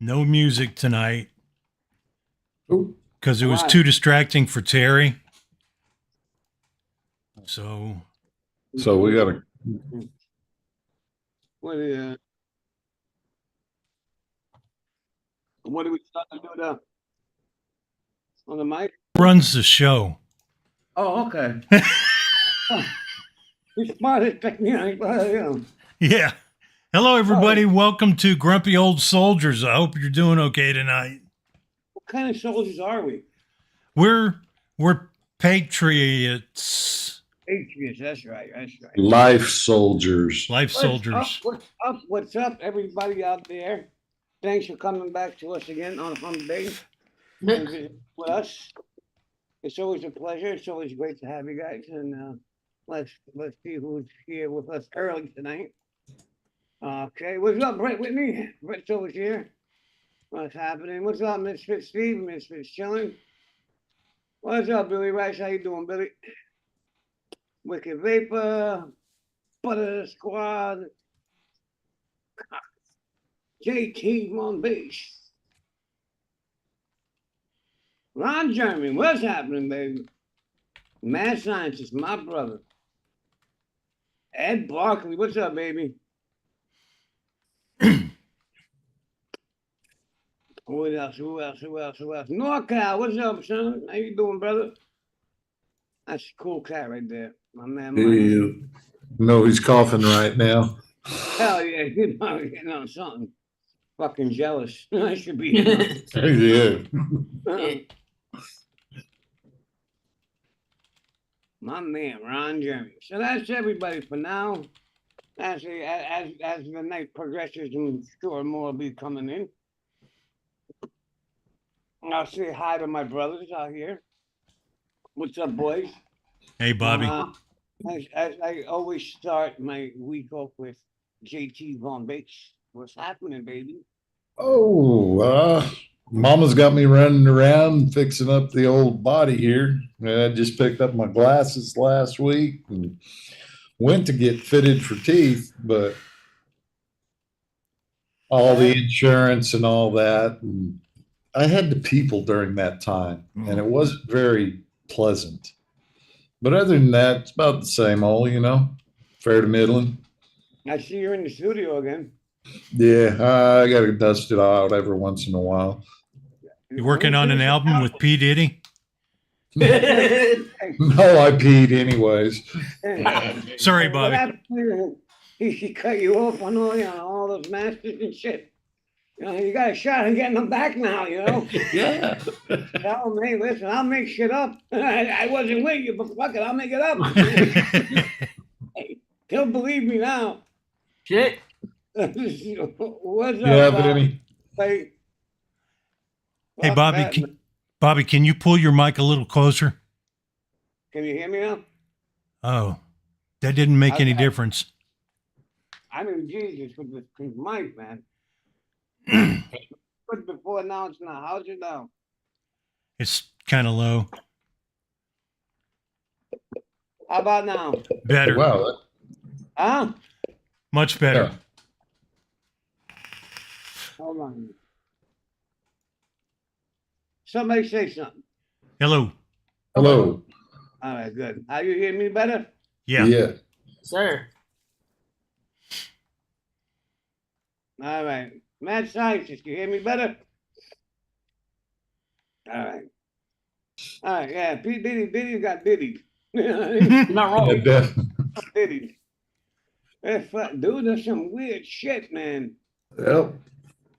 No music tonight because it was Why? too distracting for Terry. So we got to. What are we starting to do now? On the mic? runs the show. Oh, okay. He's smart as technique. Yeah. Hello, everybody. Welcome to Grumpy Old Soldiers. I hope you're doing okay tonight. What kind of soldiers are we? We're patriots. Patriots, that's right. Life soldiers. Life soldiers. What's up, everybody out there? Thanks for coming back to us again on Hump Day with us. It's always a pleasure. It's always great to have you guys. And let's see who's here with us early tonight. Okay, what's up, Brett Whitney? Brett's over here. What's happening? What's up, Misfit Steve? Misfit chilling. What's up, Billy Rice? How you doing, Billy? Wicked Vapor, Butter Squad, JT on bass. Ron Jeremy, what's happening, baby? Mad Scientist, my brother. Ed Barkley, what's up, baby? Who else? NorCal, what's up, son? How you doing, brother? That's a cool cat right there. My man, Mike. No, he's coughing right now. Hell yeah, you know, getting on something. Fucking jealous. I should be. Yeah. My man, Ron Jeremy. So that's everybody for now. Actually, as the night progresses, I'm sure more will be coming in. I'll say hi to my brothers out here. What's up, boys? Hey, Bobby. I always start my week off with JT Von Bates. What's happening, baby? Oh, Mama's got me running around fixing up the old body here. I just picked up my glasses last week and went to get fitted for teeth, but all the insurance and all that. And I had to people during that time, and it wasn't very pleasant. But other than that, it's about the same old, fair to middling. I see you're in the studio again. Yeah, I got to dust it out every once in a while. You working on an album with P. Diddy? No, I peed anyways. Sorry, Bobby. He cut you off on all those masters and shit. You got a shot at getting them back now, Yeah. Tell me, listen, I'll make shit up. I wasn't with you, but fuck it, I'll make it up. He'll believe me now. Shit. What's You up, have any? Hey, Bobby, can you pull your mic a little closer? Can you hear me now? Oh, that didn't make any difference. I'm in Jesus with this mic, man. But before now, it's not. How's it now? It's kind of low. How about now? Better. Wow. Huh? Much better. Yeah. Hold on. Somebody say something. Hello. Hello. All right, good. How you hear me better? Yeah. Sir. All right. Mad Scientist, you hear me better? All right. All right, yeah. P. Diddy got Diddy. You're not wrong. Diddy. Dude, there's some weird shit, man. Yep.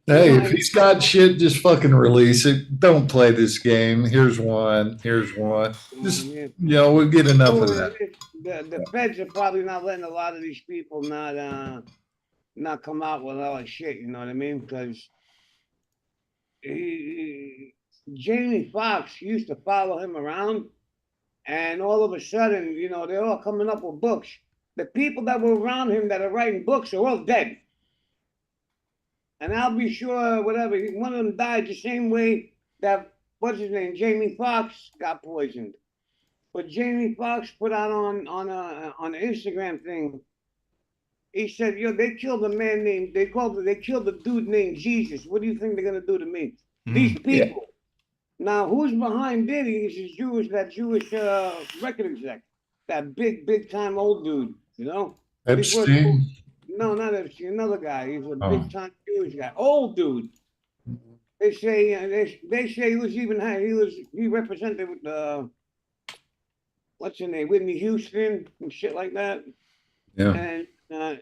Hey, if he's got shit, just fucking release it. Don't play this game. Here's one. Just, we'll get enough of that. The feds are probably not letting a lot of these people not come out with all that shit, you know what I mean? Because Jamie Foxx used to follow him around, and all of a sudden, they're all coming up with books. The people that were around him that are writing books are all dead. And I'll be sure, whatever, one of them died the same way that, what's his name, Jamie Foxx got poisoned. But Jamie Foxx put out on an Instagram thing, He said, yo, they killed a man named, they killed a dude named Jesus. What do you think they're gonna do to me? These people. Now, who's behind Diddy is that Jewish record exec, that big time old dude, you know? Epstein. No, not Epstein, another guy. He's a big time Jewish guy, old dude. They say he represented what's her name, Whitney Houston and shit like that. Yeah. And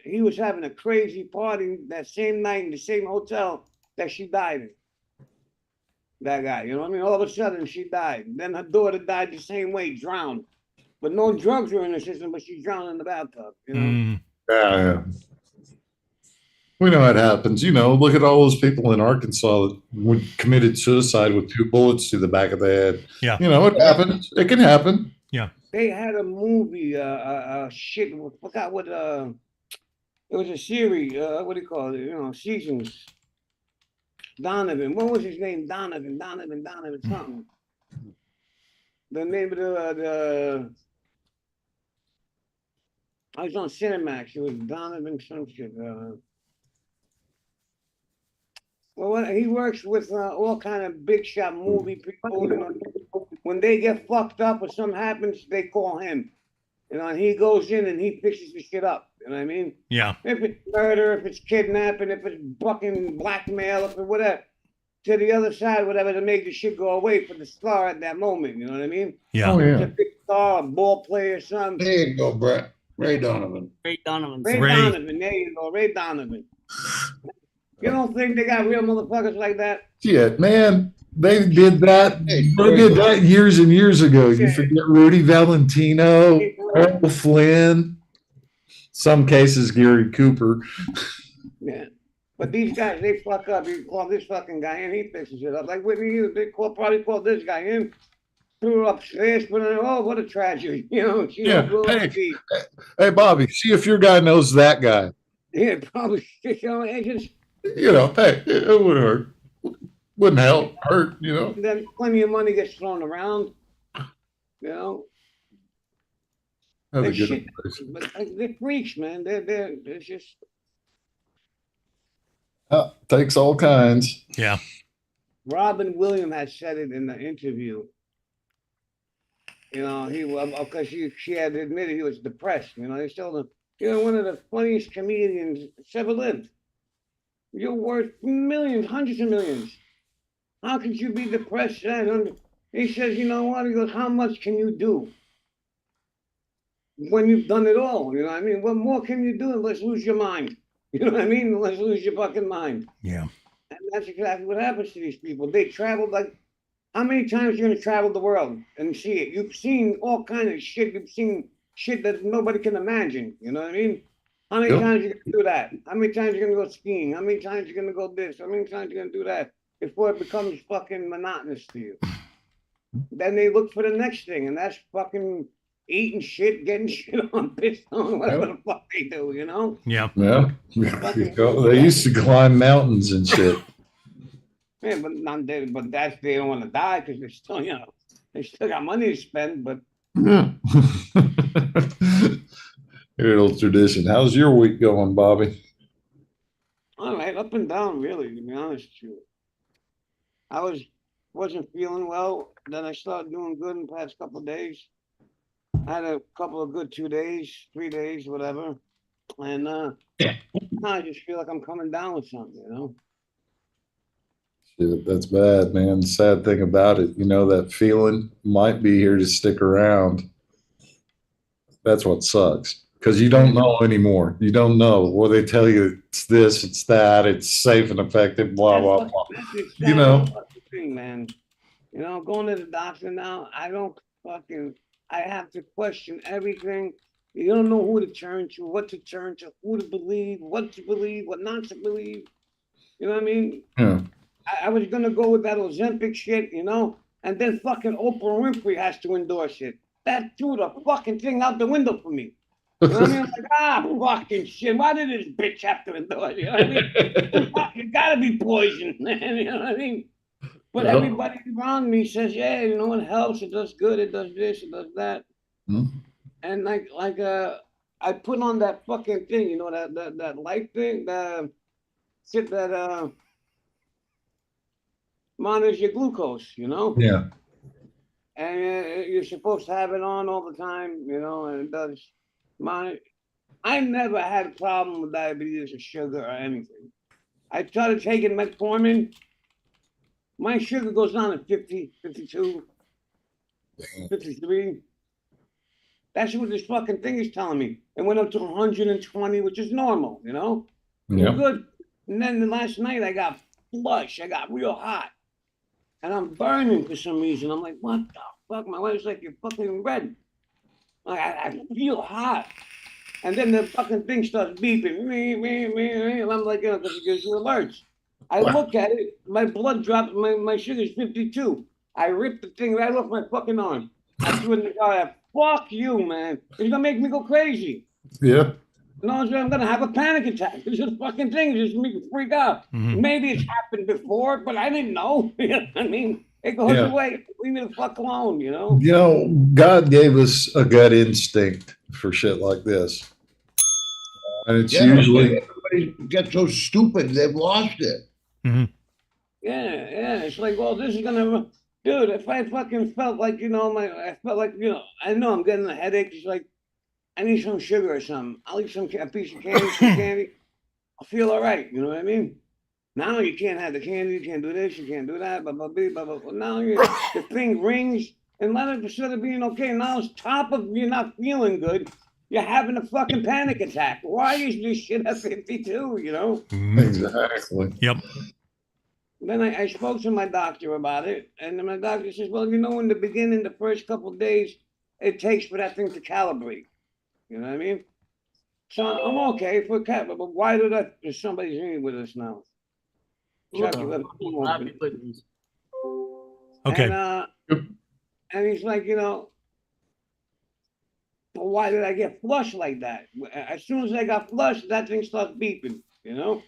he was having a crazy party that same night in the same hotel that she died in. That guy, you know what I mean? All of a sudden she died. Then her daughter died the same way, drowned. But no drugs were in the system, but she drowned in the bathtub, you know? Yeah. We know it happens. You know, look at all those people in Arkansas that committed suicide with 2 bullets to the back of the head. Yeah. You know, it happens. It can happen. Yeah. They had a movie, shit, I forgot what, it was a series, what do you call it? You know, seasons. Donovan, what was his name? Donovan, something. The name of I was on Cinemax. It was Donovan some shit. Well, he works with all kind of big shot movie people. You know, when they get fucked up or something happens, they call him. You know, and he goes in and he fixes the shit up. You know what I mean? Yeah. If it's murder, if it's kidnapping, if it's fucking blackmail, if it's whatever, to the other side, whatever, to make the shit go away for the star at that moment. You know what I mean? Yeah. Oh, It's yeah. a big star, a ball player, something. There you go, Brett. Ray Donovan. Ray Donovan. Ray Donovan, there you go, Ray Donovan. You don't think they got real motherfuckers like that? Shit, man. They did that. They did that years and years ago. You forget Rudy Valentino, Errol Flynn, some cases Gary Cooper. Yeah. But these guys, they fuck up. You call this fucking guy in, he fixes it up. Like Whitney Houston, they probably called this guy in, threw her upstairs, but oh, what a tragedy. You know, she Hey, Bobby, see if your guy knows that guy. Yeah, probably, you know, agents. You know, hey, it would hurt. Wouldn't hurt, you know. And then plenty of money gets thrown around, you know. That's a good Shit, advice. but they're freaks, man. They're just. Takes all kinds. Yeah. Robin Williams had said it in the interview. You know, because she had admitted he was depressed. You know, they told him, you're one of the funniest comedians that's ever lived. You're worth millions, hundreds of millions. How could you be depressed? He says, you know what? He goes, how much can you do when you've done it all? You know what I mean? What more can you do unless lose your mind? You know what I mean? Unless lose your fucking mind. Yeah. And that's exactly what happens to these people. They travel like, how many times are you going to travel the world and see it? You've seen all kind of shit. You've seen shit that nobody can imagine. You know what I mean? How many times are you going to do that? How many times are you going to go skiing? How many times are you going to go this? How many times are you going to do that before it becomes fucking monotonous to you? Then they look for the next thing, and that's fucking eating shit, getting shit on, pissed on, whatever the fuck they do, you know? Yeah. Yeah. They used to climb mountains and shit. Yeah, but that's they don't want to die because they're still, you know, they still got money to spend, but Yeah. Good old tradition. How's your week going, Bobby? all right, up and down, really, to be honest with you. I wasn't feeling well, then I started doing good in the past couple of days. I had a couple of good 2 days, 3 days, whatever. And now I just feel like I'm coming down with something, you know? Shit, that's bad, man. The sad thing about it, you know, that feeling might be here to stick around. That's what sucks. Because you don't know anymore. You don't know. Well, they tell you it's this, it's that, it's safe and effective, blah, blah, blah. You know. Thing, man. You know, going to the doctor now, I have to question everything. You don't know who to turn to, what to turn to, who to believe, what not to believe. You know what I mean? Yeah. I was going to go with that Ozempic shit, you know, and then fucking Oprah Winfrey has to endorse it. That threw the fucking thing out the window for me. You know what I mean? I'm like, fucking shit. Why did this bitch have to endorse it? You know what I mean? It gotta be poison, man. You know what I mean? But everybody around me says, yeah, you know, it helps, it does good, it does this, it does that. Mm-hmm. And like I put on that fucking thing, you know, that light thing, the shit that monitors your glucose, you know? Yeah. And you're supposed to have it on all the time, you know, and it does monitor. I never had a problem with diabetes or sugar or anything. I started taking metformin. My sugar goes down to 50, 52, 53. That's what this fucking thing is telling me. It went up to 120, which is normal, you know? We're Yeah. good. And then the last night I got flush. I got real hot. And I'm burning for some reason. I'm like, what the fuck? My wife's like, you're fucking red. Like, I feel hot. And then the fucking thing starts beeping. And I'm like, you know, because it gives you alerts. I look at it, my blood drops, my sugar's 52. I ripped the thing right off my fucking arm. I threw it in the car. Fuck you, man. It's gonna make me go crazy. Yeah. No, I'm gonna have a panic attack. It's just fucking thing. It's just make me freak out. Mhm. Maybe it's happened before, but I didn't know. You know what I mean, it goes Yeah. away. Leave me the fuck alone, you know? You know, God gave us a gut instinct for shit like this. And it's Yeah, usually, everybody gets so stupid they've lost it. Mhm. Yeah. It's like, well, this is gonna, dude. If I fucking felt like, you know, I felt like, you know, I know I'm getting a headache. It's like, I need some sugar or something. I'll eat a piece of candy, some candy. I'll feel all right. You know what I mean? Now you can't have the candy. You can't do this. You can't do that. Blah blah blah blah blah. Now the thing rings, and instead of being okay, now it's top of you not feeling good. You're having a fucking panic attack. Why is this shit at 52? You know? Mhm. exactly. Yep. Then I spoke to my doctor about it, and then my doctor says, well, you know, in the beginning, the first couple of days, it takes for that thing to calibrate. You know what I mean? So I'm okay for cat, but why did that? There's somebody here with us now. Chuck, you let him open. Okay. And he's like, you know, but why did I get flushed like that? As soon as I got flushed, that thing starts beeping, you know?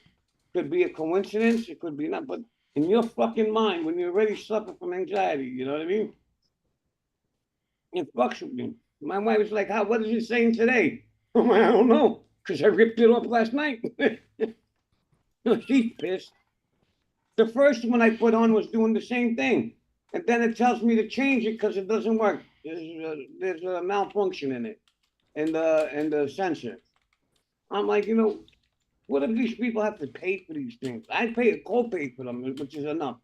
Could be a coincidence, it could be not, but in your fucking mind, when you already suffer from anxiety, you know what I mean? It fucks with me. My wife was like, what is it saying today? I don't know, because I ripped it off last night. She's pissed. The first one I put on was doing the same thing. And then it tells me to change it because it doesn't work. There's a malfunction in it, in the sensor. I'm like, you know, what if these people have to pay for these things? I pay a co-pay for them, which is enough,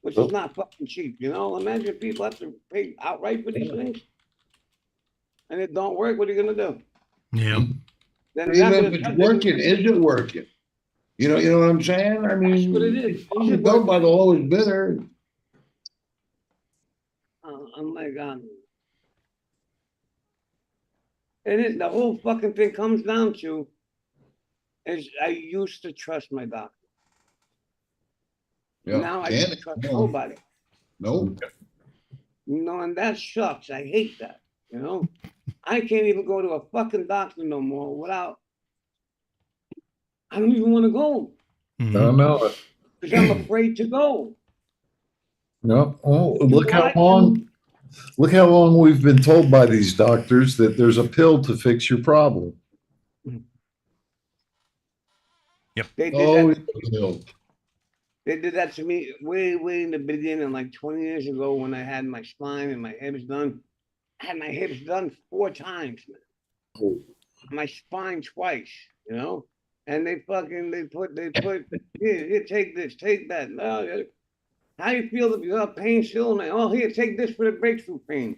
which is not fucking cheap, you know? Imagine people have to pay outright for these things. And it don't work, what are you gonna do? Yep. Then Even if it's working, is it working? You know what I'm saying? I mean, that's what it is. it's built by the lowest bidder. I'm like, and the whole fucking thing comes down to is I used to trust my doctor. Yeah, Now I can't trust nobody. Nope. You know, and that sucks. I hate that. You know, I can't even go to a fucking doctor no more without. I don't even want to go I don't know. because I'm afraid to go. No. Oh, look how Why? long. Look how long we've been told by these doctors that there's a pill to fix your problem. They did Oh, that. They did that to me way in the beginning, like 20 years ago when I had my spine and my hips done. I had my hips done 4 times, man. Oh. My spine twice, you know? And they put, here, take this, take that. No, how you feel if you got pain still? Man, oh, here, take this for the breakthrough pain.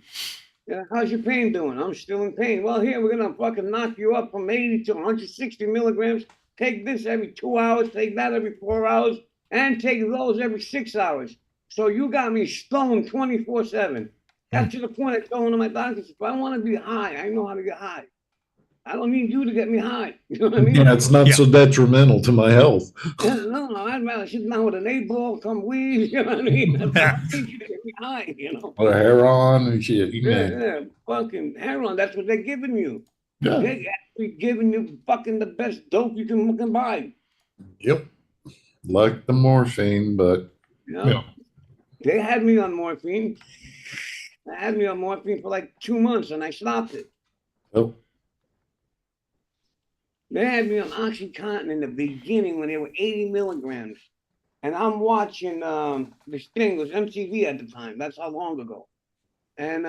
Yeah, how's your pain doing? I'm still in pain. Well, here, we're gonna fucking knock you up from 80 to 160 milligrams. Take this every 2 hours, take that every 4 hours, and take those every 6 hours. So you got me stoned 24/7. That's to the point I told one of my doctors, if I want to be high, I know how to get high. I don't need you to get me high. You know what I mean? Yeah, it's not so detrimental to my health. No, I'd rather sit down with an 8-ball, come weed, you know what I mean? I need you to get me high, you know? Or hair on and shit. Yeah, fucking heroin, that's what they're giving you. Yeah. They're actually giving you fucking the best dope you can buy. Yep. Like the morphine, but You know? They had me on morphine. They had me on morphine for like 2 months and I stopped it. oh. They had me on OxyContin in the beginning when they were 80 milligrams. And I'm watching this thing, it was MTV at the time. That's how long ago. And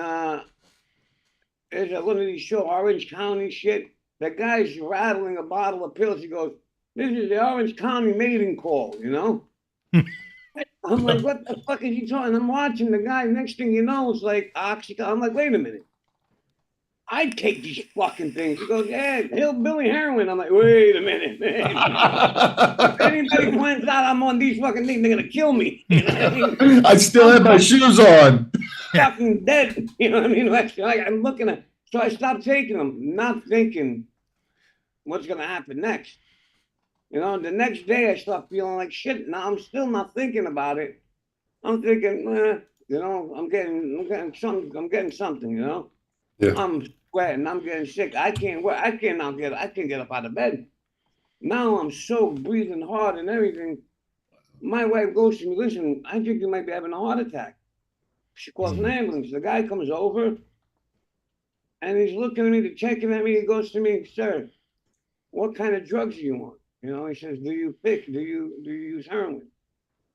there's one of these show, Orange County shit. The guy's rattling a bottle of pills. He goes, "This is the Orange County mating call," you know? I'm like, what the fuck is he talking? I'm watching the guy. Next thing you know, it's like OxyContin. I'm like, wait a minute. I take these fucking things. He goes, "Yeah, hillbilly heroin." I'm like, wait a minute. If anybody finds out I'm on these fucking things, they're gonna kill me. You know what I mean? I still have my shoes on. Fucking dead. You know what I mean? Like, I'm looking at, so I stopped taking them, not thinking what's gonna happen next. You know, the next day I start feeling like shit. Now I'm still not thinking about it. I'm thinking, you know, I'm getting something, you know. Yeah. I'm sweating, I'm getting sick. I can't get up out of bed. Now I'm so breathing hard and everything. My wife goes to me, "Listen, I think you might be having a heart attack." She calls an ambulance. The guy comes over and he's looking at me, checking at me. He goes to me, "Sir, what kind of drugs do you want?" You know, he says, do you use heroin?"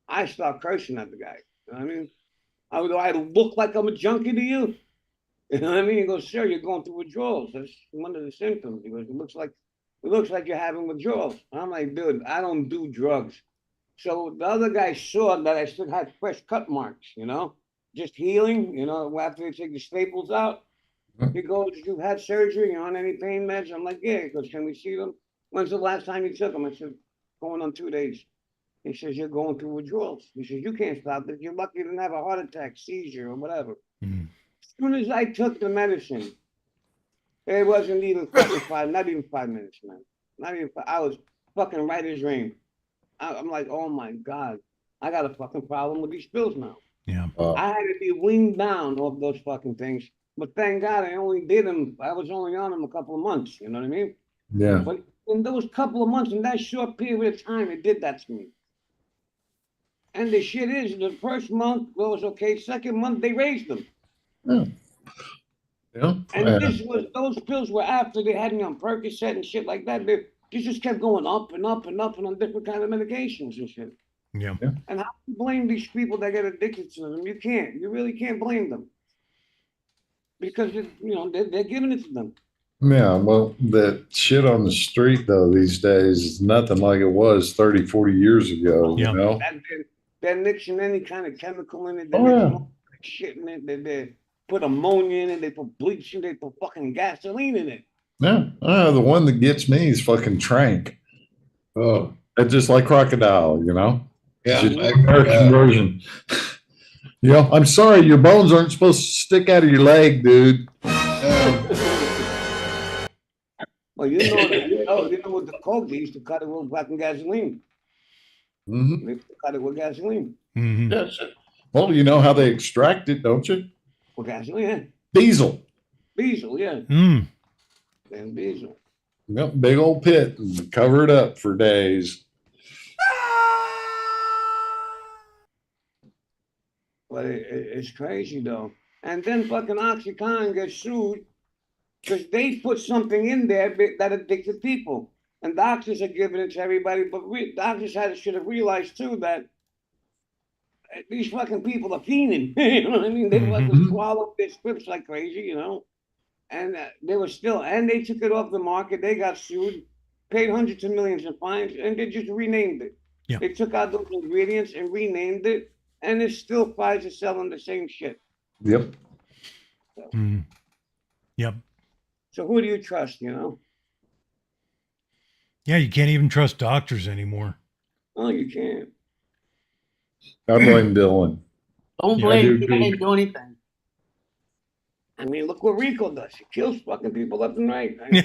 I start cursing at the guy. You know what I mean? Do I look like I'm a junkie to you? You know what I mean? He goes, "Sir, you're going through withdrawals. That's one of the symptoms." He goes, it looks like you're having withdrawals." I'm like, "Dude, I don't do drugs." So the other guy saw that I still had fresh cut marks, you know, just healing, you know, after they take the staples out. He goes, "You've had surgery, you on any pain meds?" I'm like, "Yeah." He goes, "Can we see them?" "When's the last time you took them?" I said, "Going on 2 days." He says, "You're going through withdrawals." He says, "You can't stop this. You're lucky you didn't have a heart attack, seizure, or whatever." As soon as I took the medicine, it wasn't even fucking not even 5 minutes, man. Not even I was fucking right as rain. I'm like, oh my God, I got a fucking problem with these pills now. Yeah. I had to be weaned down off those fucking things. But thank God I only did them. I was only on them a couple of months, you know what I mean? Yeah. But in those couple of months, in that short period of time, it did that to me. And the shit is, the first month was okay. Second month, they raised them. Yeah. Yeah. And those pills were after they had me on Percocet and shit like that. They just kept going up and up and up and on different kind of medications and shit. Yeah. And how do you blame these people that get addicted to them? You can't. You really can't blame them. Because, you know, they're giving it to them. Yeah, well, that shit on the street, though, these days is nothing like it was 30, 40 years ago, Yeah. you know? They're mixing any kind of chemical in it. They're Oh, yeah. mixing shit in it. They put ammonia in it. They put bleach in it. They put fucking gasoline in it. Yeah. The one that gets me is fucking Trank. Oh, It's just like crocodile, you know? yeah. It's just American version. You know, I'm sorry, your bones aren't supposed to stick out of your leg, dude. Well, you know what the coke, they used to cut it with fucking gasoline. Mm-hmm. They used to cut it with gasoline. Mm-hmm. Yes. Well, you know how they extract it, don't you? With gasoline, yeah. Diesel. Diesel, yeah. Mm. And diesel. Yep, big old pit and cover it up for days. But it's crazy though. And then fucking OxyContin gets sued because they put something in there that addicted people. And doctors are giving it to everybody, but doctors should have realized too that these fucking people are fiending. You know what I mean? They fucking swallow their scripts like crazy, you know? And they were still, and they took it off the market. They got sued, paid hundreds of millions in fines, and they just renamed it. Yeah. They took out those ingredients and renamed it, and it's still Pfizer selling the same shit. Yep. Mm. Yep. So who do you trust, you know? Yeah, you can't even trust doctors anymore. Oh, you can't. I blame Dylan. Don't Yeah, blame me. I didn't do anything. I mean, look what Rico does. He kills fucking people left and right. I mean,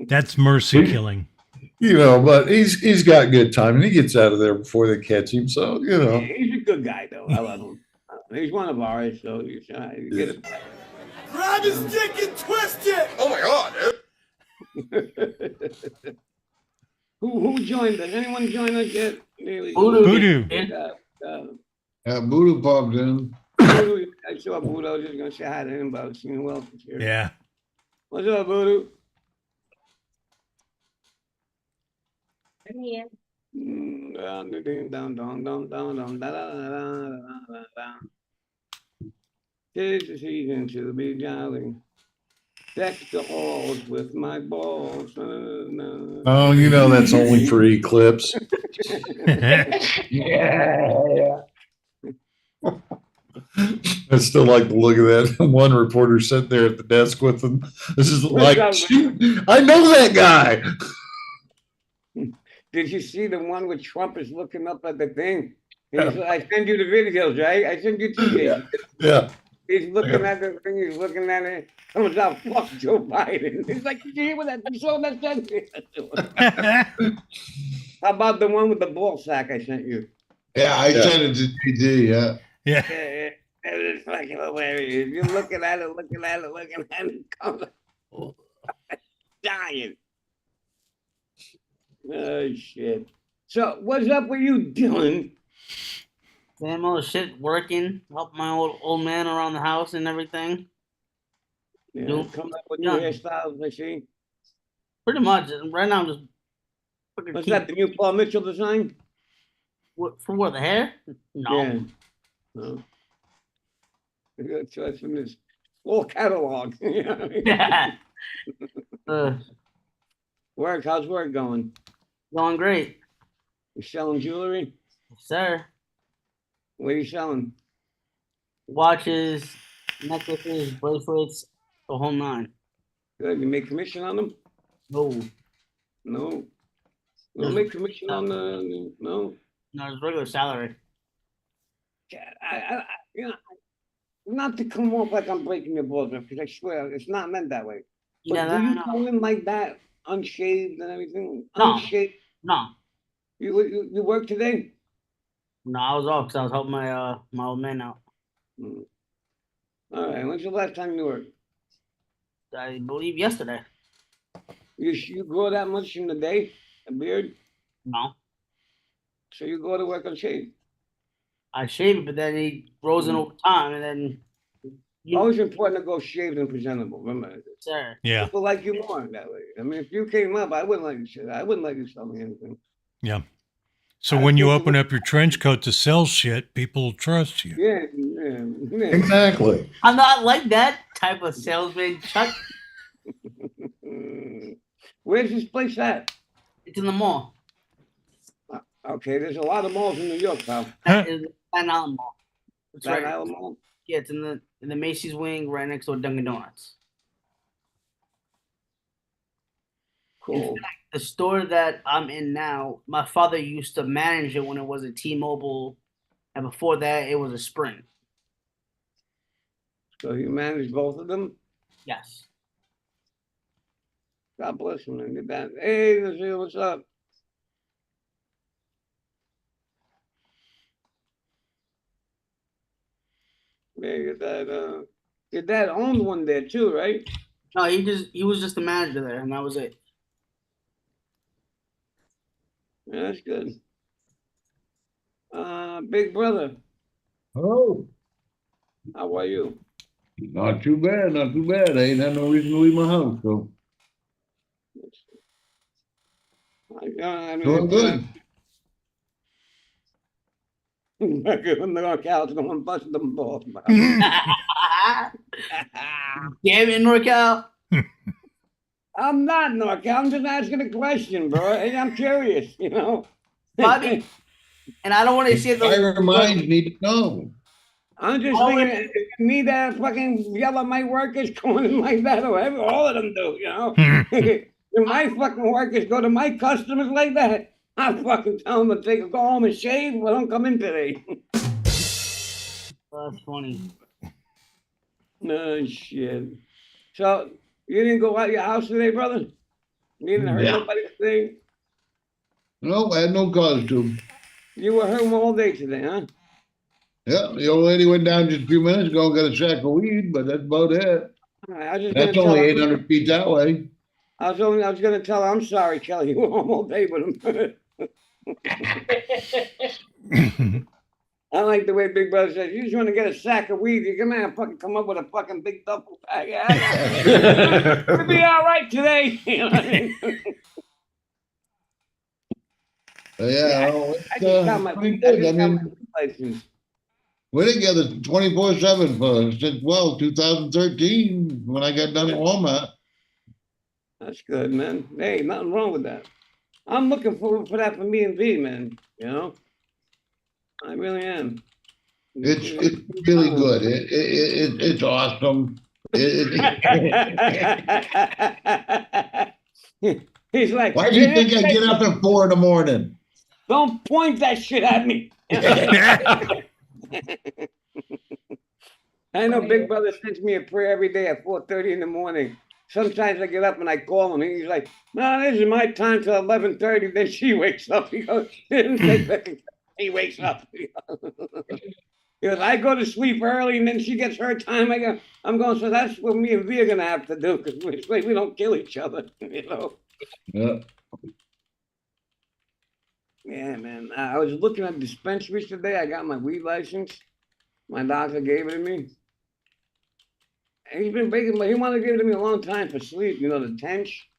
That's mercy killing. You know, but he's got good time and he gets out of there before they catch him. So, you know. he's a good guy, though. I love him. He's one of ours, so you get it. Grab his dick and twist it! Oh my god! Who joined us? Anyone join us yet? Voodoo. Voodoo popped in. I saw Voodoo. I was just gonna say hi to him, but I was seeing who else is here. Yeah. What's up, Voodoo? Down, down, down, down, down, down, down. Tis the season to be jolly. Deck the halls with my balls. Oh, you know that's only for Eclipse. Yeah. I still like to look at that. One reporter sitting there at the desk with them. This is like, shoot, I know that guy. Did you see the one where Trump is looking up at the thing? I send you the videos, right? I send you 2 days. Yeah. He's looking at the thing, he's looking at it. Comes out, fuck Joe Biden. He's like, did you hear what that? You saw that? How about the one with the ball sack I sent you? Yeah, I sent it to GD, yeah. Yeah. It's fucking hilarious. You're looking at it, comes dying. Oh, shit. So, what's up with you, Dylan? Same old shit, working, help my old man around the house and everything. Yeah, Nope. coming up with new hairstyles, I see. Pretty much. Right now, I'm just. What's that, the new Paul Mitchell design? For what, the hair? No. Yeah. No. Good choice from this full catalog. You know what I mean? Work, how's work going? Going great. You selling jewelry? Yes, sir. What are you selling? Watches, necklaces, bracelets, the whole 9. Good. You make commission on them? No. No. You don't make commission on the no. No, it's regular salary. You know, not to come off like I'm breaking your balls, because I swear it's not meant that way. But Yeah, do you no. go in like that, unshaved and everything? No. Unshaved. No. You work today? No, I was off because I was helping my old man out. All right. When's the last time you worked? I believe yesterday. You grow that much in a day? A beard? No. So you go to work unshaved? I shave it, but then he grows in over time, and then. Always important to go shaved and presentable. Remember, Sir. Yeah. people like you more that way. I mean, if you came up, I wouldn't let you shit. I wouldn't let you sell me anything. Yeah. So when you open up your trench coat to sell shit, people will trust you. Yeah. Exactly. I'm not like that type of salesman, Chuck. Where's this place at? It's in the mall. Okay, there's a lot of malls in New York, pal. That is the Staten Island Mall. It's Staten right. Island Mall. Yeah, it's in the Macy's wing, right next to Dunkin' Donuts. Cool. The store that I'm in now, my father used to manage it when it was a T-Mobile, and before that, it was a Sprint. So you manage both of them? Yes. God bless him, man. Get that. Hey, Nazir, what's up? Yeah, your dad owned one there too, right? No, he was just the manager there, and that was it. Yeah, that's good. Big brother, Oh, how are you? not too bad, not too bad. I ain't had no reason to leave my house, so I mean, doing good. On the couch, no one busted them balls. Damn it, NorCal. I'm not NorCal. I'm just asking a question, bro. And I'm curious, you know. Bobby, and I don't want to say Fire minds need to know. I'm just thinking, if you need that fucking yell at my workers going in like that, or whatever, all of them do, you know. If my fucking workers go to my customers like that, I fucking tell them to go home and shave. Well, don't come in today. That's funny. No shit. So you didn't go out of your house today, brother? You didn't hurt nobody today? No, I had no cause to. You were home all day today, huh? Yeah, the old lady went down just a few minutes ago and got a sack of weed, but that's about it. All right, I was just That's gonna only tell 800 feet that way. I was gonna tell her, I'm sorry, Kelly. You were home all day with him. I like the way Big Brother says, you just want to get a sack of weed, you come out and fucking come up with a fucking big duffel bag. Yeah, it'll be all right today. You know what I mean? Yeah, I just got my pretty I good. I just got my mean, weed license. we're together 24/7 for since 2013 when I got done at Walmart. That's good, man. Hey, nothing wrong with that. I'm looking forward for that for me and V, man. You know, I really am. It's really good. It's awesome. He's like, Why do you think I get up at 4 in the morning? don't point that shit at me. I know Big Brother sends me a prayer every day at 4:30 in the morning. Sometimes I get up and I call him, and he's like, "No, this is my time till 11:30." Then she wakes up. He goes, he wakes up. He goes, I go to sleep early, and then she gets her time. I'm going. So that's what me and V are gonna have to do because we don't kill each other, you know. Yeah. Yeah, man. I was looking at dispensaries today. I got my weed license. My doctor gave it to me. And he's been breaking, but he wanted to give it to me a long time for sleep, you know, the tench.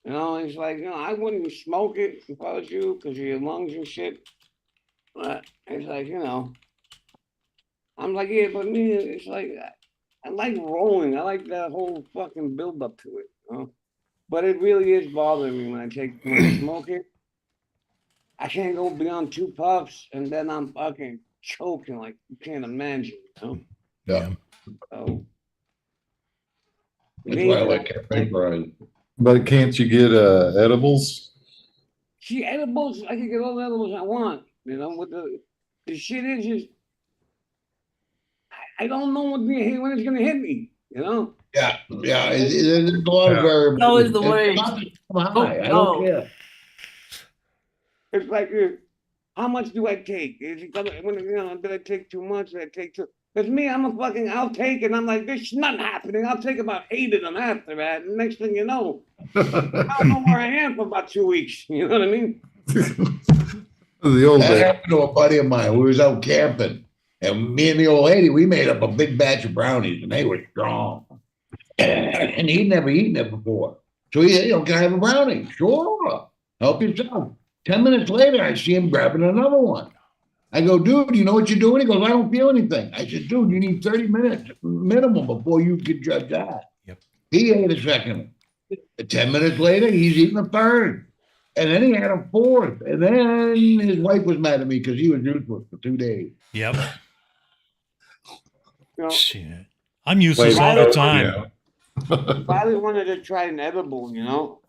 You know, he's like, I wouldn't smoke it if I was you because of your lungs and shit. But it's like, I'm like, yeah, but me, it's like, I like rolling. I like that whole fucking build up to it, you know. But it really is bothering me when I smoke it. I can't go beyond 2 puffs and then I'm fucking choking like you can't imagine, you know. Yeah. So That's why I like cafe fries. But can't you get edibles? see, edibles, I can get all the edibles I want, you know. With the shit is just, I don't know when it's gonna hit me, you know. Yeah, there's a lot of variables. No is the way. I don't care. It's like, how much do I take? Is it gonna, did I take too much? Did I take too? Because me, I'll take it. I'm like, there's nothing happening. I'll take about 8 of them after that. And next thing you know, I don't know where I am for about 2 weeks. You know what I mean? The old That days. happened to a buddy of mine. We was out camping, and me and the old lady, we made up a big batch of brownies, and they were strong. And he'd never eaten it before. So he, can I have a brownie? Sure. Help yourself. 10 minutes later, I see him grabbing another one. I go, dude, you know what you're doing? He goes, I don't feel anything. I said, dude, you need 30 minutes minimum before you can judge that. Yep. He ate a second. 10 minutes later, he's eating a third. And then he had a fourth. And then his wife was mad at me because he was useless for 2 days. Yep. You know, Shit. I'm useless all the time. Riley wanted to try an edible, you know.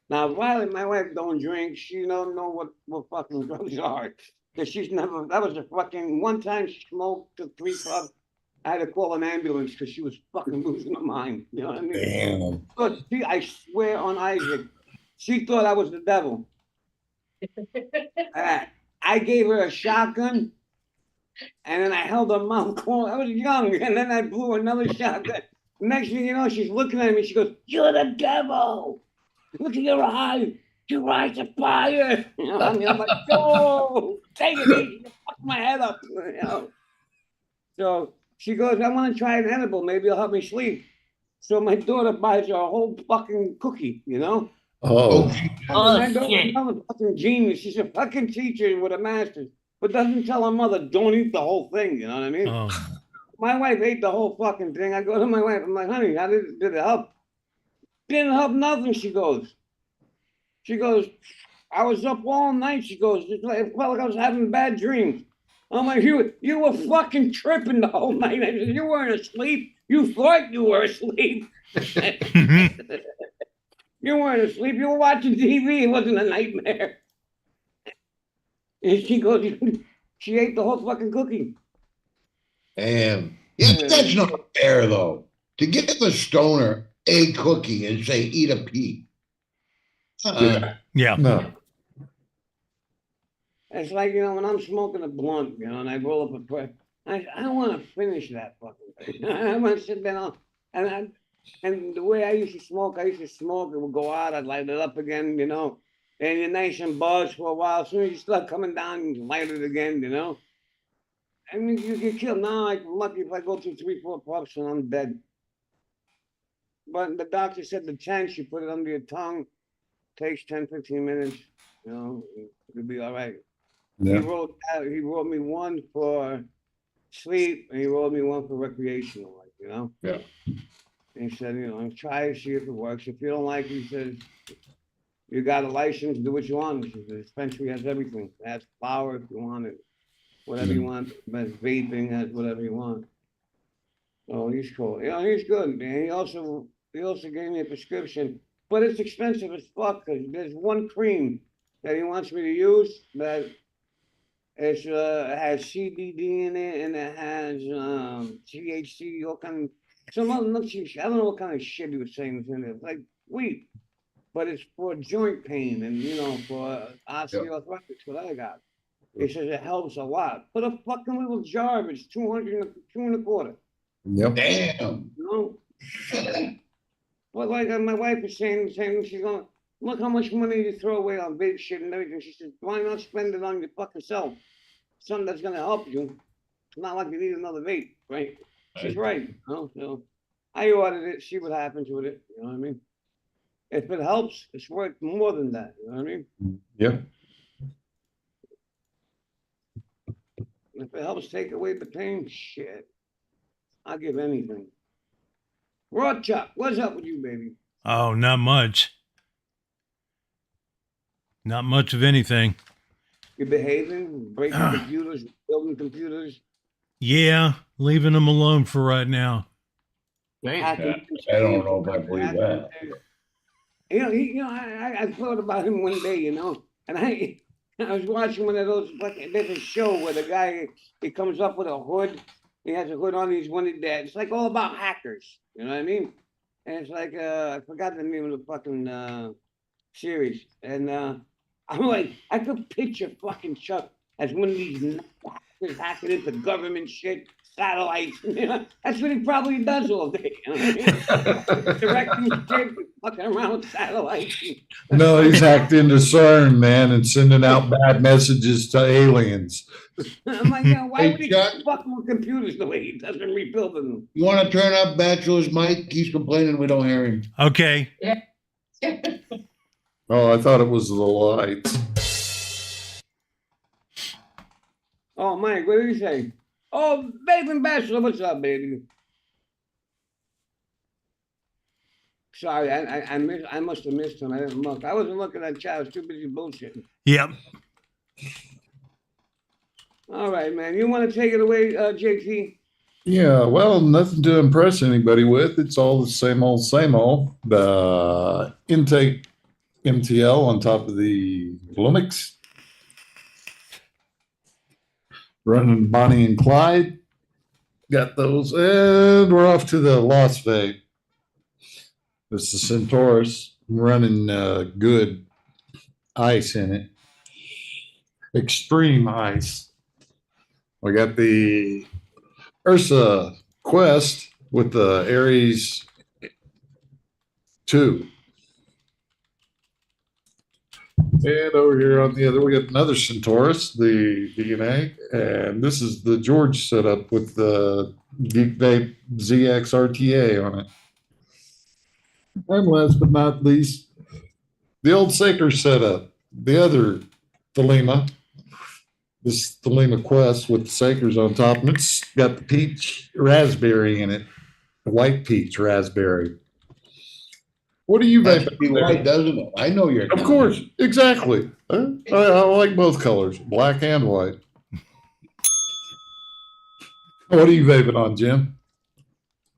Now, Riley, my wife don't drink. She don't know what fucking drugs are. Because she's never, that was a fucking, one time she smoked 3 puffs. I had to call an ambulance because she was fucking losing her mind. You know what I mean? Damn. But she, I swear on Isaac, she thought I was the devil. I gave her a shotgun, and then I held her mouth. I was young, and then I blew another shotgun. Next thing you know, she's looking at me. She goes, "You're the devil. Look at your eyes. Your eyes are fire." You know, I mean, I'm like, "Oh, take it easy. Fuck my head up." You know? So she goes, "I want to try an edible. Maybe it'll help me sleep." So my daughter buys her a whole fucking cookie, you know. Oh, My daughter's a fucking genius. She's a fucking teacher with a master's, but doesn't tell her mother, "Don't eat the whole thing." You know what I mean? Oh. My wife ate the whole fucking thing. I go to my wife. I'm like, "Honey, how did it help?" Didn't help nothing. She goes, "I was up all night." She goes, "It felt like I was having bad dreams." I'm like, you were fucking tripping the whole night. I said, "You weren't asleep. You thought you were asleep." You weren't asleep. You were watching TV. It wasn't a nightmare. And she goes, she ate the whole fucking cookie. And yeah, but that's not fair though. To give a stoner a cookie and say, eat a pea. Yeah. no. It's like, when I'm smoking a blunt, and I roll up a press, I want to finish that fucking thing. I want to sit down, and the way I used to smoke, it would go out, I'd light it up again, and you're nice and buzzed for a while. As soon as you start coming down, you light it again, I mean, you get killed. Now I'm lucky if I go through 3-4 puffs and I'm dead. But the doctor said the tense, you put it under your tongue, takes 10-15 minutes, you know, you'll be all right. He Yeah. wrote me one for sleep and he wrote me one for recreational, like, you know? Yeah. And he said, you know, try to see if it works. If you don't like it, he says, you got a license, do what you want. He says, the dispensary has everything. It has flour if you want it. Whatever you want. But vaping has whatever you want. So he's cool. You know, he's good. And he also gave me a prescription, but it's expensive as fuck because there's one cream that he wants me to use that it's has CBD in it and it has THC, all kind of some other I don't know what kind of shit he was saying was in it, like weed, but it's for joint pain and you know for osteoarthritis. What I got. He says it helps a lot. But a fucking little jar of it's 200, 2 and a quarter. Yep. Damn. You know? But like my wife is saying she's going, look how much money you throw away on vape shit and everything. She said, why not spend it on your fucking self? Something that's gonna help you. It's not like you need another vape, right? She's right. You know? So I ordered it, see what happens with it. You know what I mean? If it helps, it's worth more than that. You know what I mean? Yep. If it helps take away the pain, shit, I'll give anything. Raw Chuck, what's up with you, baby? Oh, not much. Not much of anything. You behaving, breaking computers, building computers. Yeah, leaving them alone for right now. hacking- I don't know if I believe that. You know, I thought about him one day, you know, and I was watching one of those fucking, there's a show where the guy, he comes up with a hood, he has a hood on, he's one of that, it's like all about hackers, you know what I mean? And it's like, I forgot the name of the fucking series, and I'm like, I could picture fucking Chuck as one of these hackers hacking into government shit, satellites, you know, that's what he probably does all day, you know what I mean? Directing shit, fucking around with satellites. No, he's hacked into CERN, man, and sending out bad messages to aliens. I'm like, why Hey, would he Chuck. keep fucking with computers the way he does and rebuilding them? You want to turn up Bachelor's mic? He's complaining we don't hear him. Okay. Oh, I thought it was the lights. Oh, Mike, what did he say? Oh, baby Bachelor, what's up, baby? Sorry, I must have missed him. I didn't look. I wasn't looking at chat. I was too busy bullshitting. Yep. All right, man. You want to take it away, JT? Yeah, well, nothing to impress anybody with. It's all the same old, same old. The intake MTL on top of the Lumix. Running Bonnie and Clyde. Got those. And we're off to the Las Vegas. This is Centaurus. I'm running good ice in it. Extreme ice. We got the Ursa Quest with the Aries 2. And over here on the other, we got another Centaurus, the DNA. And this is the George setup with the Geek Vape ZX RTA on it. And last but not least, the old Saker setup, the other Thelema. This Thelema Quest with the Sakers on top, and it's got the peach raspberry in it, the white peach raspberry. What do you Has think? to be white, doesn't it? I know you're. Of course, exactly. I like both colors, black and white. What are you vaping on, Jim?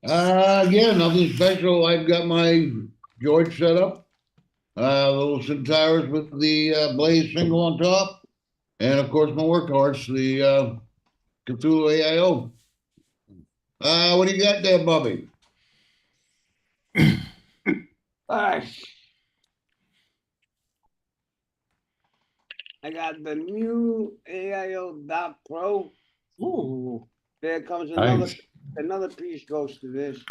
Yeah, nothing special. I've got my George set up. Little Centaurus with the Blaze single on top. And of course, my workhorse, the Cthulhu AIO. What do you got there, Bubby? All right. I got the new AIO Dot Pro. Ooh, there comes another piece goes to this.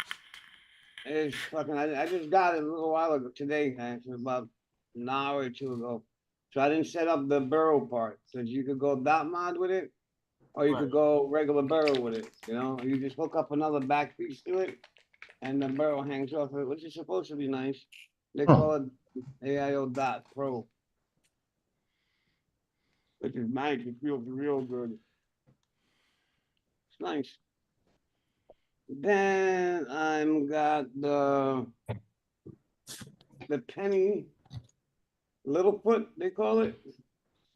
It's fucking. I just got it a little while ago today, actually, about an hour or two ago. So I didn't set up the burrow part, so you could go dot mod with it. Or you could go regular burrow with it, you know? You just hook up another back piece to it, and the burrow hangs off it, which is supposed to be nice. They Huh. call it AIO Dot Pro. Which is nice, it feels real good. It's nice. Then I'm got the penny Littlefoot, they call it,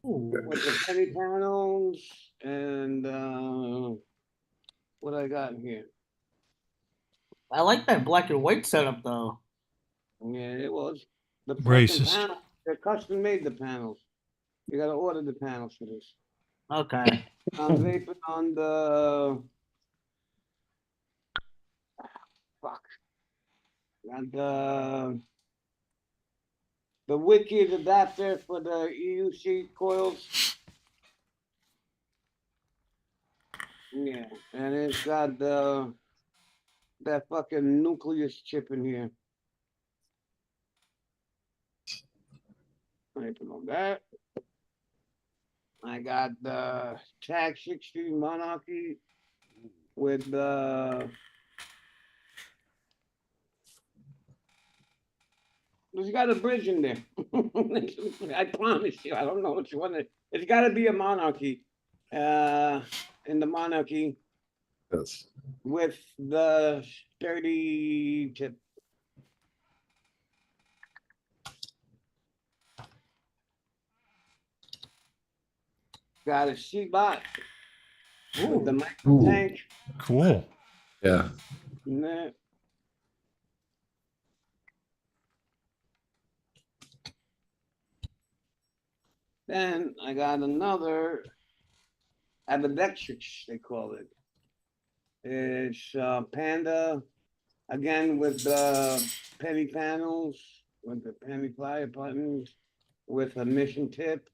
with the penny panels and what I got here. I like that black and white setup though. Yeah, it was the Braces. panel. They're custom made the panels. You gotta order the panels for this. Okay. I'm vaping on the fuck. Got the Wicked adapter for the EUC coils. Yeah, and it's got that fucking nucleus chip in here. Vaping on that. I got the Tag 60 Monarchy with the. There's got a bridge in there. I promise you, I don't know what you want to. It's got to be a Monarchy. In the Monarchy Yes. with the sturdy tip. Got a C-Bot with the micro Ooh. tank. Cool. Yeah. And that. Then I got another ambidextrous, they call it. It's Panda, again with the penny panels, with the penny flyer buttons, with a mission tip,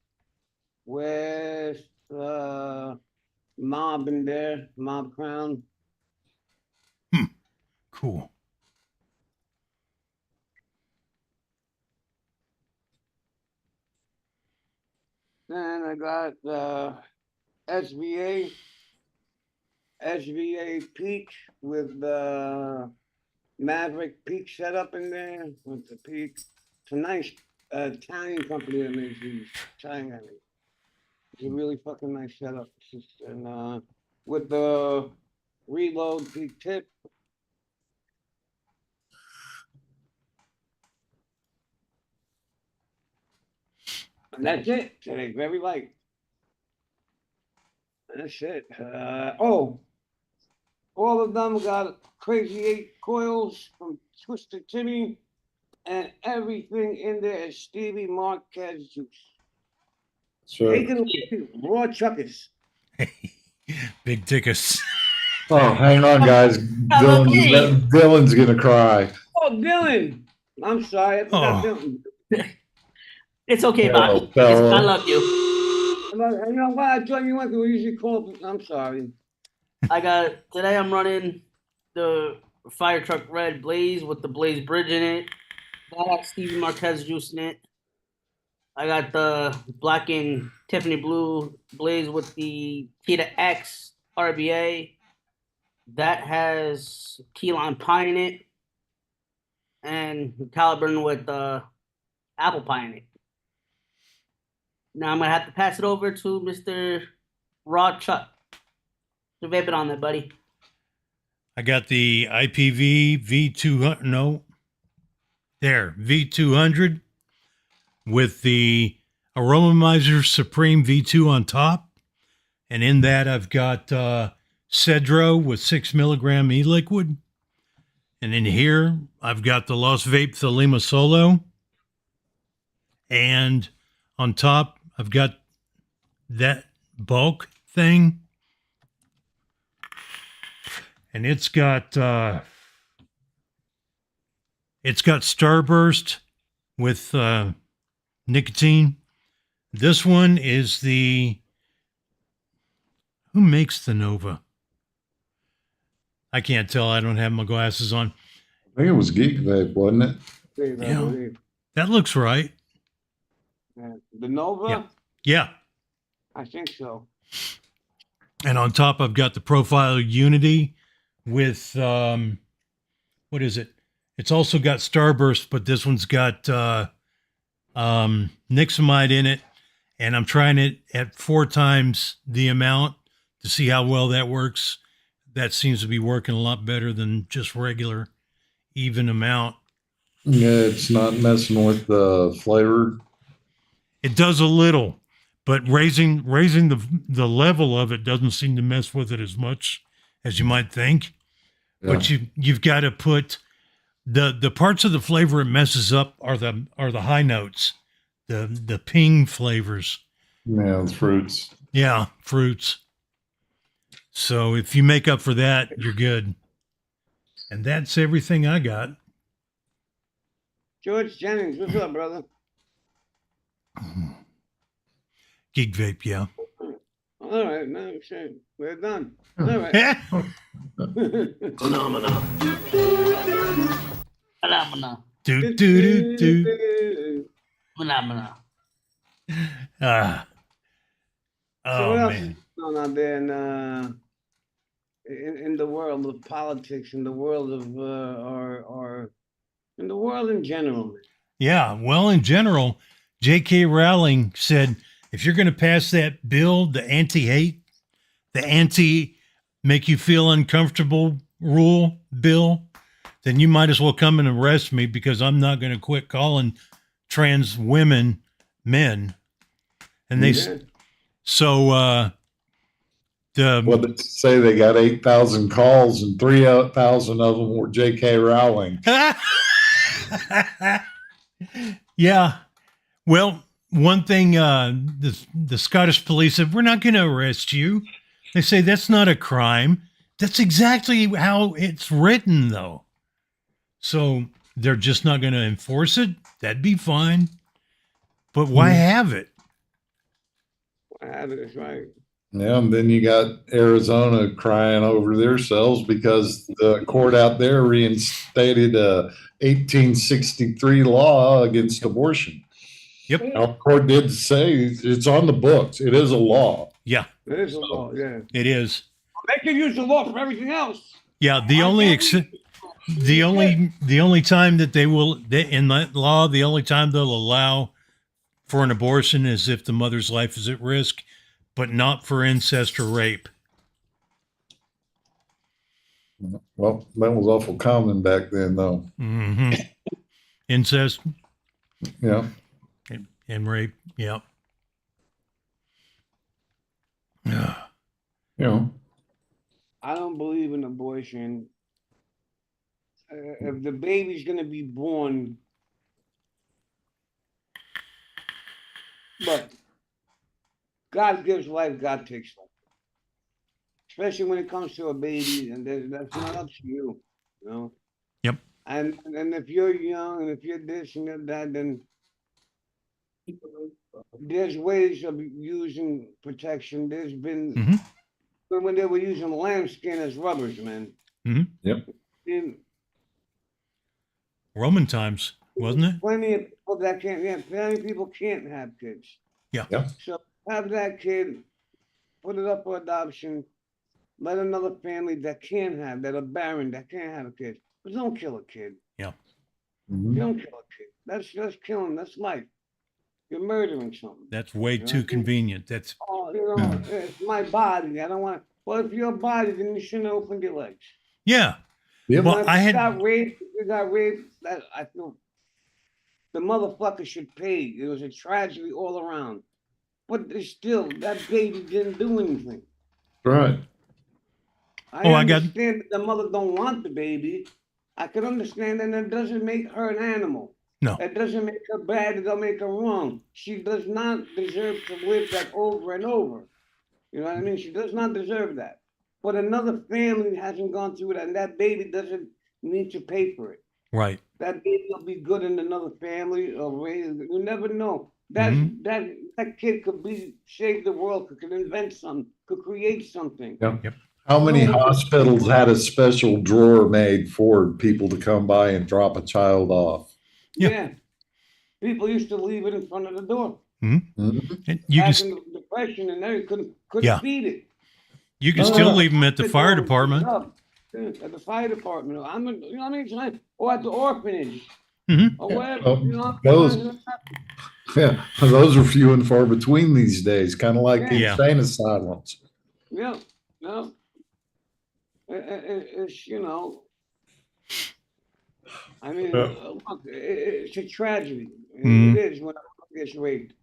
with mob in there, mob crown. Cool. Then I got SVA Peak with the Maverick Peak setup in there with the Peak. It's a nice Italian company that makes these. Italian company. It's a really fucking nice setup. It's just, and with the reload Peak tip. And that's it today. Very light. That's it. Oh, all of them got Crazy 8 coils from Twisted Timmy, and everything in there is Stevie Marquez juice. Sure. Taken raw chuckers. Big tickets. Oh, hang on, guys. Dylan's gonna cry. Oh, Dylan. I'm sorry. I forgot Oh. Dylan. It's okay, Hello, Bobby. fella. I love you. You know what? I thought you went to usually call. I'm sorry. Today I'm running the Fire Truck Red Blaze with the Blaze Bridge in it. I got Stevie Marquez juice in it. I got the Black and Tiffany Blue Blaze with the Tita X RBA. That has key lime pie in it. And Caliburn with apple pie in it. Now I'm going to have to pass it over to Mr. Raw Chuck. So vape it on there, buddy. I got the IPV V200. No. There. V200 with the Aromizer Supreme V2 on top. And in that, I've got Cedro with 6 milligram e-liquid. And in here, I've got the Lost Vape Thelema Solo. And on top, I've got that bulk thing. And it's got Starburst with nicotine. This one is who makes the Nova? I can't tell. I don't have my glasses on. I think it was Geek Vape, wasn't it? Dave, I Yeah. believe. That looks right. The Nova? Yeah. Yeah. I think so. And on top, I've got the Profile Unity with, what is it? It's also got Starburst, but this one's got Nixamide in it. And I'm trying it at 4 times the amount to see how well that works. That seems to be working a lot better than just regular even amount. Yeah, it's not messing with the flavor. It does a little, but raising the level of it doesn't seem to mess with it as much as you might think. Yeah. But you've got to put the parts of the flavor it messes up are the high notes, the ping flavors. Yeah, the fruits. Yeah, fruits. So if you make up for that, you're good. And that's everything I got. George Jennings, what's up, brother? Geek Vape, yeah. All right, no, shit. We're done. All right. Phenomena. do, do, do, do. Phenomena. Ah. So Oh, what else man. is going on out there in the world of politics, in the world of or in the world in general? Yeah, well, in general, J.K. Rowling said, if you're going to pass that bill, the anti-hate, the anti-make you feel uncomfortable rule bill, then you might as well come and arrest me because I'm not going to quit calling trans women men. And they, Yeah. so, What did they say? They got 8,000 calls and 3,000 of them were J.K. Rowling. yeah. Well, one thing, the Scottish police said, we're not going to arrest you. They say that's not a crime. That's exactly how it's written, though. So they're just not going to enforce it. That'd be fine. But why have it? I have it, that's right. Yeah, and then you got Arizona crying over themselves because the court out there reinstated a 1863 law against abortion. Yep. Our court did say it's on the books. It is a law. Yeah, It is a law, yeah. it is. They can use the law for everything else. Yeah, the only time that in that law, the only time they'll allow for an abortion is if the mother's life is at risk, but not for incest or rape. Well, that was awful common back then, though. Mm-hmm. Incest Yeah. and rape. Yep. Yeah. You know, I don't believe in abortion. If the baby's gonna be born, but God gives life, God takes life. Especially when it comes to a baby, and that's not up to you, you know. Yep. And if you're young and if you're this and you're that, then there's ways of using protection. There's been when they were using lambskin as rubbers, man. Mm-hmm. Yep. And Roman times, wasn't it? plenty of people that can't, yeah, plenty of people can't have kids. Yeah. Yeah. So have that kid, put it up for adoption, let another family that can have, that are barren, that can't have a kid. But don't kill a kid. Yeah. Mhm. You don't kill a kid. That's killing, that's life. You're murdering something. That's way You know too what I mean? convenient. That's Oh, you know, it's my body. I don't want. Well, if your body, then you shouldn't open your legs. yeah. Yep. Well, If I you had got raped. If you got raped. That I feel the motherfucker should pay. It was a tragedy all around. But still, that baby didn't do anything. Right. I Oh, I got- understand that the mother don't want the baby. I can understand, and it doesn't make her an animal. No. That doesn't make her bad. It don't make her wrong. She does not deserve to live that over and over. You know what I mean? She does not deserve that. But another family hasn't gone through that, and that baby doesn't need to pay for it. right. That baby will be good in another family or raised. You never know. That that kid could save the world, could invent something, could create something. Yeah. How many hospitals had a special drawer made for people to come by and drop a child off? Yeah. Yeah. People used to leave it in front of the door. Mhm. And you Back can in the Depression and they couldn't Yeah. feed it. You can still leave them at the fire At department. the fire department. You know what I mean? Or at the orphanage. Mhm. Or whatever. You know, Those, yeah, those are few and far between these days, kind of like the Yeah. insane asylums. yeah, no. It's, you know, I mean, Yeah. look, it's a tragedy. Mhm. It is when a woman gets raped.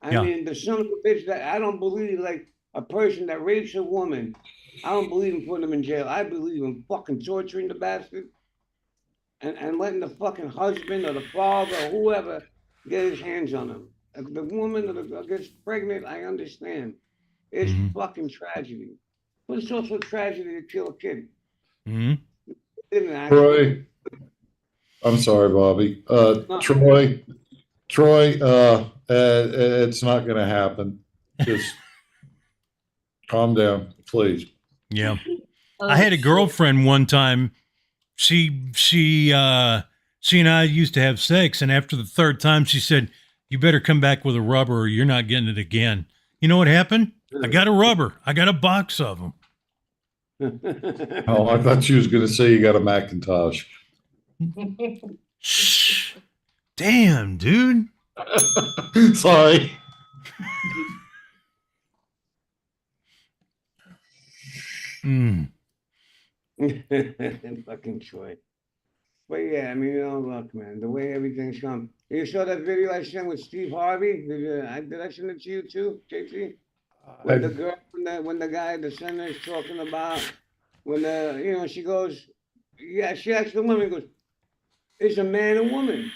I Yeah. mean, the son of a bitch that I don't believe, like a person that rapes a woman, I don't believe in putting them in jail. I believe in fucking torturing the bastard and letting the fucking husband or the father or whoever get his hands on him. If the woman gets pregnant, I understand. It's Mhm. fucking tragedy. But it's also a tragedy to kill a kid. Mhm. In an accident. Troy, I'm sorry, Bobby. No. Troy, it's not going to happen. Just calm down, please. Yeah. I had a girlfriend one time. She and I used to have sex, and after the third time, she said, "You better come back with a rubber, or you're not getting it again." You know what happened? I got a rubber. I got a box of them. Oh, I thought she was going to say you got a Macintosh. Shh. Damn, dude. Sorry. Mm. Fucking Troy. But yeah, I mean, you know, look, man, the way everything's come. You saw that video I sent with Steve Harvey? Did I send it to you too, JC? With the girl, when the guy, the senator is talking about, when the, you know, she goes, yeah, she asked the woman, goes, is a man a woman?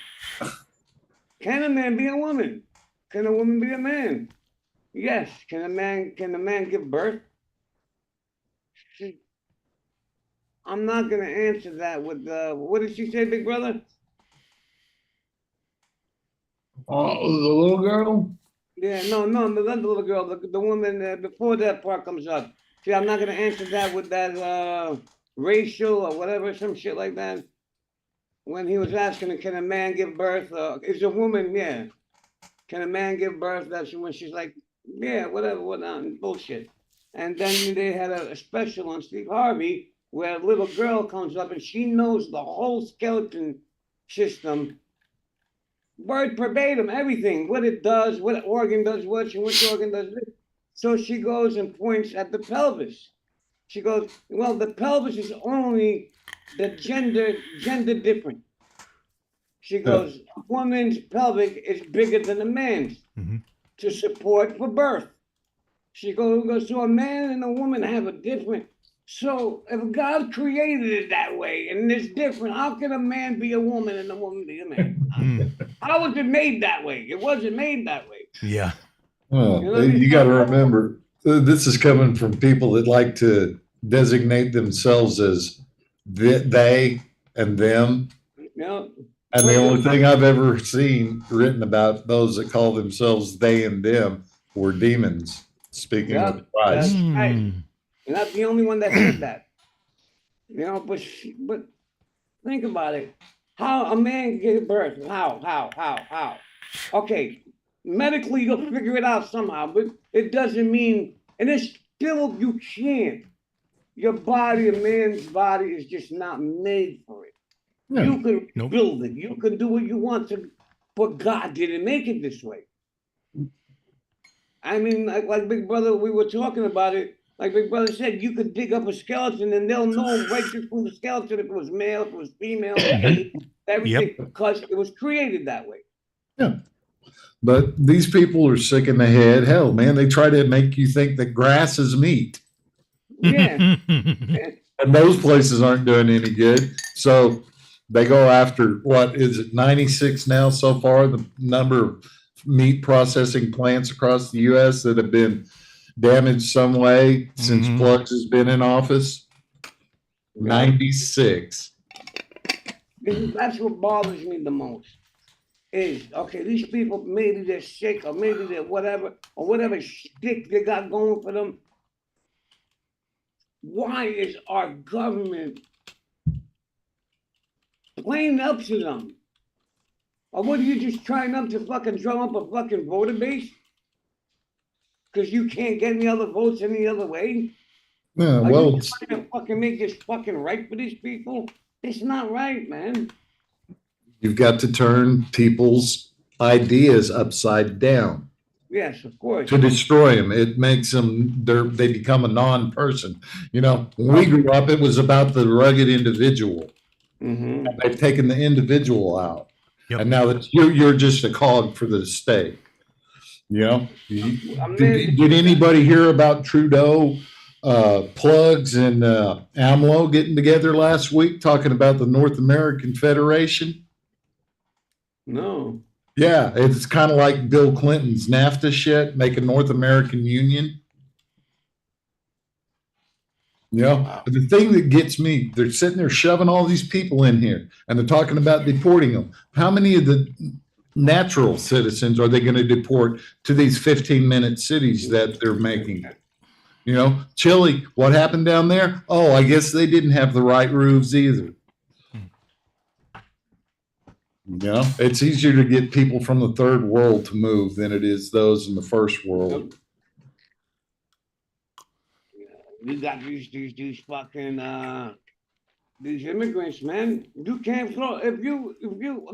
Can a man be a woman? Can a woman be a man? Yes. Can a man give birth? I'm not gonna answer that with what did she say, big brother? Oh, the little girl? Yeah, no, not the little girl, the woman before that part comes up. See, I'm not gonna answer that with that racial or whatever, some shit like that. When he was asking, can a man give birth? Is a woman, yeah. Can a man give birth? That's when she's like, yeah, whatever, bullshit. And then they had a special on Steve Harvey where a little girl comes up and she knows the whole skeleton system, word verbatim, everything, what it does, what organ does what, and which organ does this. So she goes and points at the pelvis. She goes, well, the pelvis is only the gender different. She goes, a woman's pelvic is bigger than a man's to support for birth. She goes, so a man and a woman have a different. So if God created it that way and it's different, how can a man be a woman and a woman be a man? How was it made that way? It wasn't made that way. Yeah. Well, You know what I mean? you got to remember, this is coming from people that like to designate themselves as they and them. You know, And the only thing I've ever seen written about those that call themselves they and them were demons speaking Yeah, with Christ. that's right. You're not the only one that said that. You know, but think about it. How a man gives birth? How? Okay, medically you'll figure it out somehow, but it doesn't mean, and it's still you can't. Your body, a man's body, is just not made for it. Yeah. You can Nope. build it. You can do what you want to, but God didn't make it this way. I mean, like Big Brother, we were talking about it. Like Big Brother said, you could dig up a skeleton and they'll know right through the skeleton if it was male, if it was female, everything, because it was created that way. Yeah. But these people are sick in the head. Hell, man, they try to make you think that grass is meat. Yeah. And those places aren't doing any good. So they go after, what is it, 96 now so far, the number of meat processing plants across the U.S. that have been damaged some way since Plugs has been in office. 96. That's what bothers me the most. Is, okay, these people, maybe they're sick or maybe they're whatever, or whatever shtick they got going for them. Why is our government playing up to them? Or what are you just trying up to fucking drum up a fucking voter base? Because you can't get any other votes any other way? Yeah, Are well, you trying to fucking make this fucking right for these people? It's not right, man. you've got to turn people's ideas upside down Yes, of course. to destroy them. It makes them, they become a non-person. You know, when we grew up, it was about the rugged individual. Mm-hmm. They've taken the individual out. Yep. And now that you're just a cog for the state. You know, did anybody hear about Trudeau plugs and AMLO getting together last week talking about the North American Federation? No. Yeah, it's kind of like Bill Clinton's NAFTA shit, make a North American Union. You know, the thing that gets me, they're sitting there shoving all these people in here and they're talking about deporting them. How many of the natural citizens are they going to deport to these 15-minute cities that they're making? You know, Chile, what happened down there? Oh, I guess they didn't have the right roofs either. You know, it's easier to get people from the third world to move than it is those in the first world. You got these fucking these immigrants, man. You can't throw if you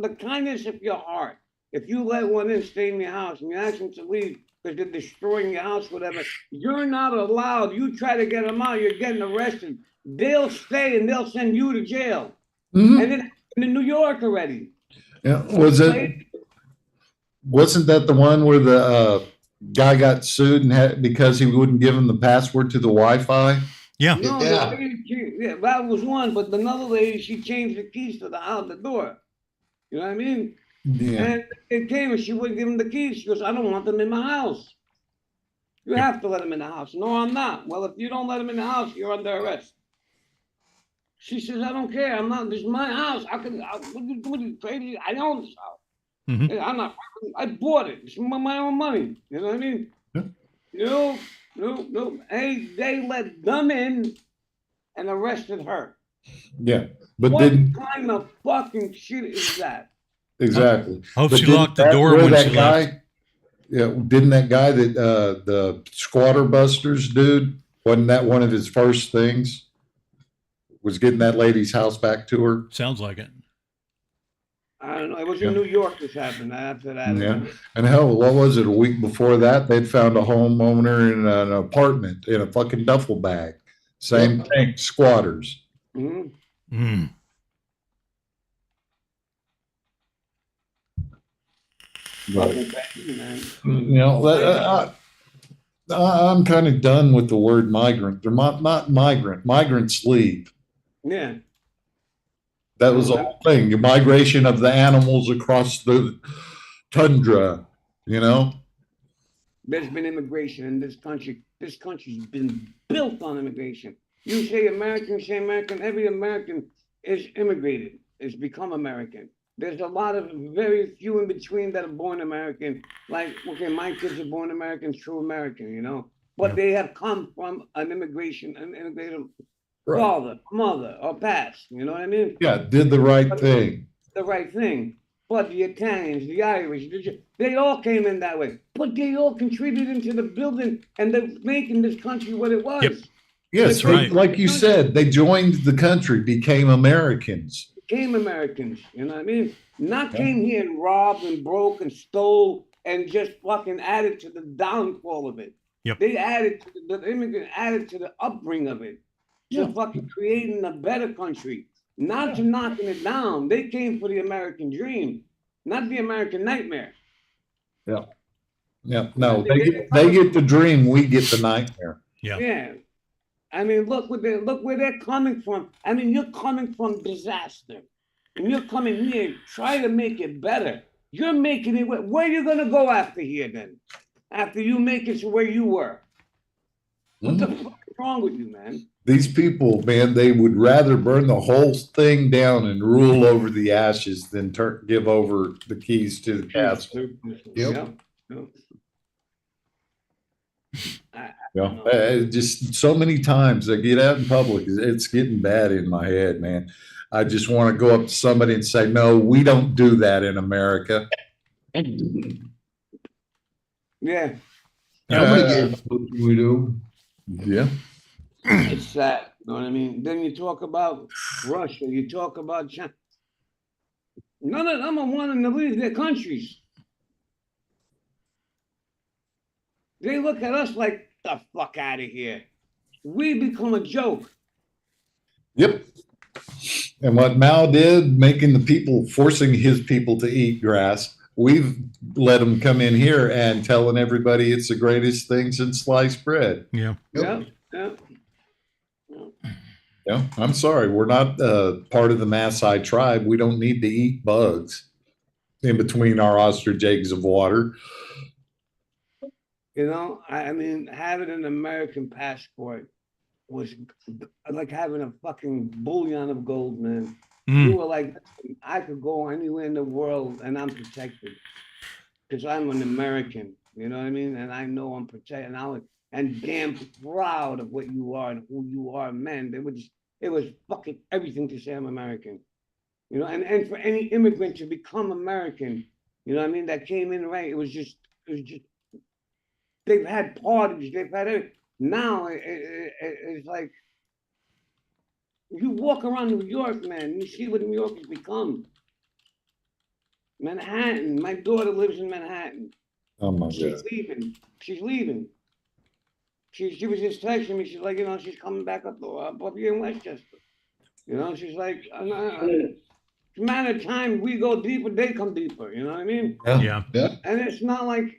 the kindness of your heart. If you let one in stay in your house and you ask them to leave because they're destroying your house, whatever, you're not allowed. You try to get them out, you're getting arrested. They'll stay and they'll send you to jail. Mhm. And then in New York already. Yeah, wasn't that the one where the guy got sued and had because he wouldn't give him the password to the Wi-Fi? Yeah. No, Yeah. the lady, that was one, but another lady, she changed the keys to the house, the door. You know what I mean? Yeah. And it came and she wouldn't give him the keys. She goes, I don't want them in my house. You have to let them in the house. No, I'm not. Well, if you don't let them in the house, you're under arrest. She says, I don't care. I'm not. This is my house. What are you crazy? I own this house. Mhm. I'm not. I bought it. It's my own money. You know what I mean? Yeah. No. Hey, they let them in and arrested her. Yeah, but What didn't kind of fucking shit is that? exactly. Hope But she didn't locked the that- door where when that she guy, left. yeah, didn't that guy that the squatter busters dude, wasn't that one of his first things? Was getting that lady's house back to her? Sounds like it. I don't know. It was Yeah. in New York this happened. After that, Yeah. And hell, what was it? A week before that, they'd found a homeowner in an apartment in a fucking duffel bag. Same thing, squatters. Mhm. Mm. But, Fucking crazy, man. you know, I'm kind of done with the word migrant. They're not migrant. Migrants leave. Yeah. That was the whole thing. The migration of the animals across the tundra, you know? There's been immigration in this country. This country's been built on immigration. You say American, every American is immigrated, is become American. There's a lot of very few in between that are born American. Like, okay, my kids are born American, true American, you know? But Yeah. they have come from an immigrated Right. father, mother, or past, you know what I mean? Yeah, did the right thing. The right thing. But the Italians, the Irish, they all came in that way. But they all contributed into the building and the making this country what it was. Yep. Yes, That's right. like you said, they joined the country, became Americans. Became Americans, you know what I mean? Not came here and robbed and broke and stole and just fucking added to the downfall of it. Yep. They added to the immigrant added to the upbringing of it. To fucking creating a better country. Not to knocking it down. They came for the American dream, not the American nightmare. Yeah. No, they get the dream, we get the nightmare. Yeah. Yeah. I mean, look where they're coming from. I mean, you're coming from disaster. And you're coming here, try to make it better. You're making it where are you gonna go after here then? After you make it to where you were. What the fuck is wrong with you, man? These people, man, they would rather burn the whole thing down and rule over the ashes than give over the keys to the castle. Yep. Just so many times I get out in public, it's getting bad in my head, man. I just want to go up to somebody and say, no, we don't do that in America. Yeah. Somebody gave us what we do. Yeah. It's sad, you know what I mean? Then you talk about Russia, you talk about China. None of them are wanting to leave their countries. They look at us like, the fuck out of here. We become a joke. Yep. And what Mao did, making the people, forcing his people to eat grass, we've let them come in here and telling everybody it's the greatest thing since sliced bread. Yeah. Yeah, yeah. Yeah, I'm sorry, we're not part of the Maasai tribe. We don't need to eat bugs in between our ostrich eggs of water. You know, I mean, having an American passport was like having a fucking bullion of gold, man. You were like, I could go anywhere in the world and I'm protected because I'm an American. You know what I mean? And I know I'm protected. And damn proud of what you are and who you are, man. It was fucking everything to say I'm American. You know, and for any immigrant to become American, you know what I mean, that came in right, it was just they've had parties, they've had everything. Now it's like you walk around New York, man, you see what New York has become. Manhattan, my daughter lives in Manhattan. Oh my She's God. leaving. She's leaving. She was just texting me. She's like, you know, she's coming back up here in Westchester. You know, she's like, it's a matter of time. We go deeper, they come deeper. You know what I mean? Yeah. And it's not like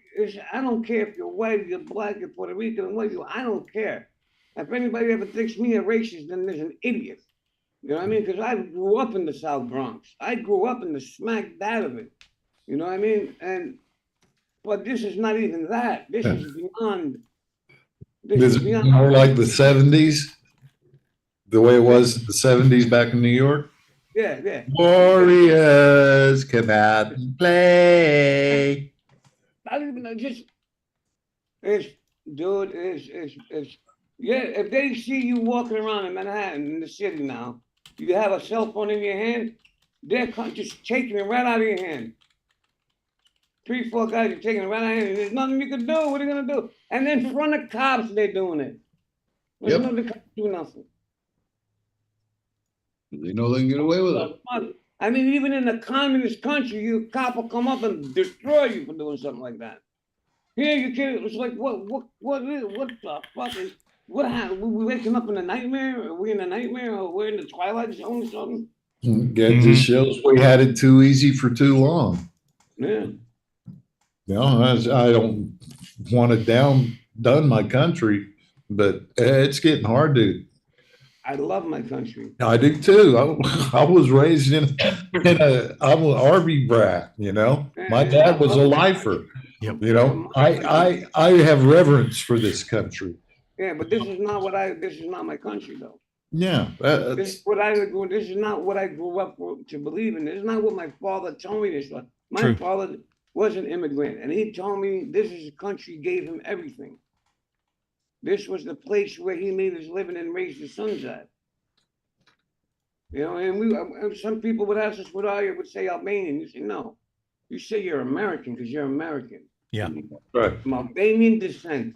I don't care if you're white, you're black, you're Puerto Rican, what you. I don't care. If anybody ever thinks me a racist, then there's an idiot. You know what I mean? Because I grew up in the South Bronx. I grew up in the smack dab of it. You know what I mean? But this is not even that. This is beyond. Is it more like the 70s? The way it was in the 70s back in New York? Yeah, yeah. Warriors come out and play. Not even it's yeah, if they see you walking around in Manhattan in the city now, you have a cell phone in your hand, they're just taking it right out of your hand. 3, 4 guys are taking it right out of your hand. There's nothing you can do. What are you gonna do? And then in front of cops, they're doing it. There's no the cops do nothing. They know they can get away with it. I mean, even in a communist country, you cop will come up and destroy you for doing something like that. Here you can't. It's like what the fuck is what happened? We waking up in a nightmare? Are we in a nightmare? Or we're in the Twilight Zone or something? It just shows we had it too easy for too long. Yeah. You know, I don't want to done my country, but it's getting hard to. I love my country. I do too. I was raised I'm an Army brat, you know. My dad was a lifer. Yep. You know, I have reverence for this country. Yeah, but this is not my country though. Yeah. This is not what I grew up to believe in. This is not what my father told me this was. My father was an immigrant and he told me this is a country gave him everything. This was the place where he made his living and raised his sons at. You know, and some people would ask us what I would say Albanian. You say, no. You say you're American because you're American. Yeah. Right. From Albanian descent.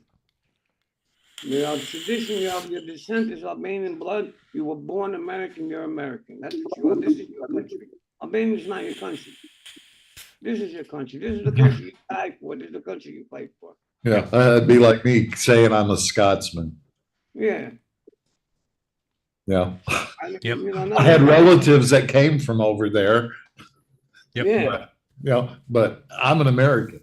Your tradition, your descent is Albanian blood. You were born American, you're American. That's what you are. This is your country. Albania is not your country. This is your country. This is the country you died for. This is the country you fight for. Yeah, that'd be like me saying I'm a Scotsman. Yeah. Yeah. Yep. You know, I had relatives that came from over there. Yep. Yeah. Yeah, but I'm an American.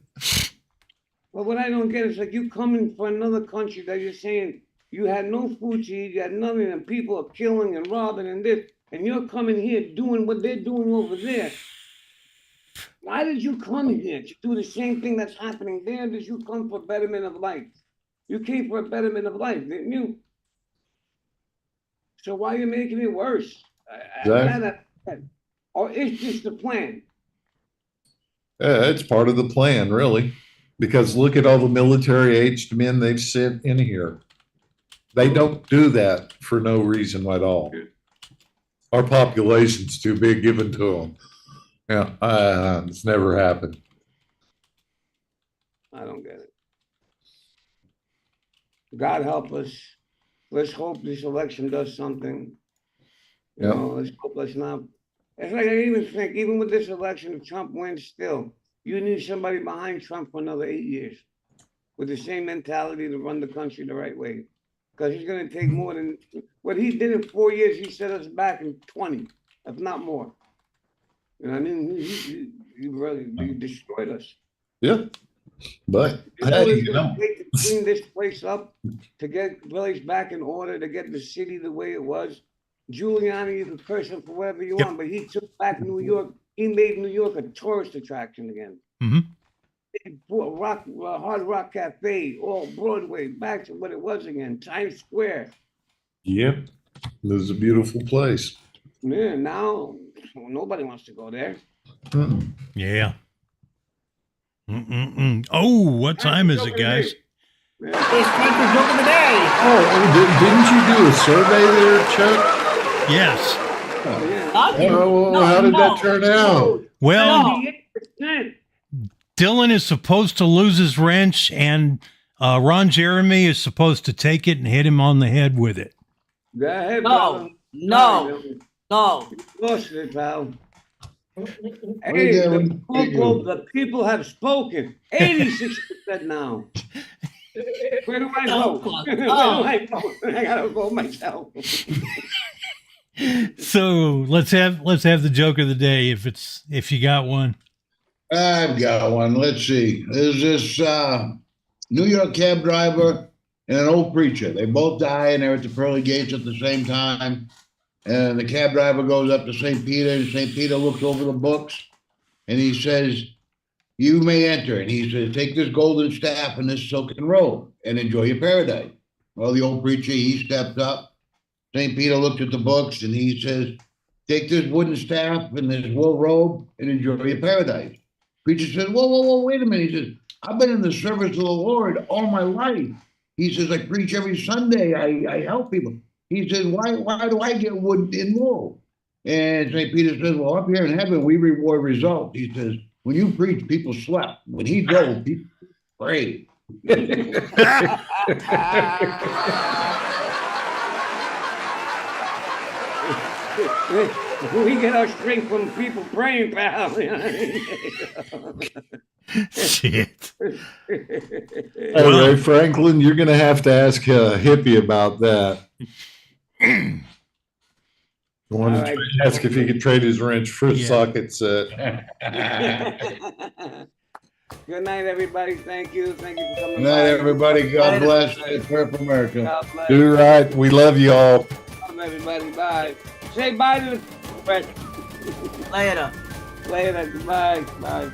But what I don't get is like you coming for another country that you're saying you had no food to eat, you had nothing, and people are killing and robbing and this, and you're coming here doing what they're doing over there. Why did you come here to do the same thing that's happening there? Did you come for betterment of life? You came for a betterment of life, didn't you? So why are you making it worse? Or it's just the plan? Yeah, it's part of the plan, really, because look at all the military-aged men they've sent in here. They don't do that for no reason at all. Our population's too big given to them. Yeah, it's never happened. I don't get it. God help us. let's hope this election does something. You Yep. know, let's hope let's not. It's like I even think, even with this election, if Trump wins still, you need somebody behind Trump for another 8 years with the same mentality to run the country the right way. Because he's going to take more than what he did in 4 years. He set us back in 20, if not more. You know what I mean? He really he destroyed us. Yeah. But You know, hey, it's you gonna know, take to clean this place up, to get village back in order, to get the city the way it was. Giuliani is the person for whatever you Yep. want, but he took back New York. He made New York a tourist attraction again. Mhm. He brought Hard Rock Cafe, all Broadway, back to what it was again, Times Square. yep. This is a beautiful place. Yeah, now nobody wants to go there. Mm. Yeah. Oh, what time is it, guys? Yeah. It's Franklin's joke of the day. Didn't you do a survey there, Chuck? Yes. Yeah. Oh, how did that turn out? Well, No. 98%. Dylan is supposed to lose his wrench, and Ron Jeremy is supposed to take it and hit him on the head with it. Go ahead, No, brother. no, no. You lost it, pal. you Hey, doing? the people have spoken. 86% now. Where do I vote? Where do I vote? I gotta vote myself. So let's have the joke of the day if you got one. I've got one. Let's see. There's this New York cab driver and an old preacher. They both die and they're at the pearly gates at the same time. And the cab driver goes up to St. Peter, and St. Peter looks over the books and he says, "You may enter." And he says, "Take this golden staff and this silken robe and enjoy your paradise." Well, the old preacher, he stepped up. St. Peter looked at the books and he says, "Take this wooden staff and this wool robe and enjoy your paradise." Preacher says, whoa, wait a minute. He says, "I've been in the service of the Lord all my life." He says, "I preach every Sunday. I help people." He says, why do I get wood and wool?" And St. Peter says, "Well, up here in heaven, we reward results." He says, "When you preach, people slept. When he drove, people prayed." We get our strength from people praying, pal. Shit. Hey, Ray Franklin, you're going to have to ask Hippie about that. I wanted All right. to ask if he could trade his wrench for a Yeah. socket set. Good night, everybody. Thank you. Thank you for coming Good night, by. everybody. God bless. Take care of America. God bless. Do right. We love you all. Everybody. Bye. Say bye to the rest. Later. Later. Goodbye. Bye.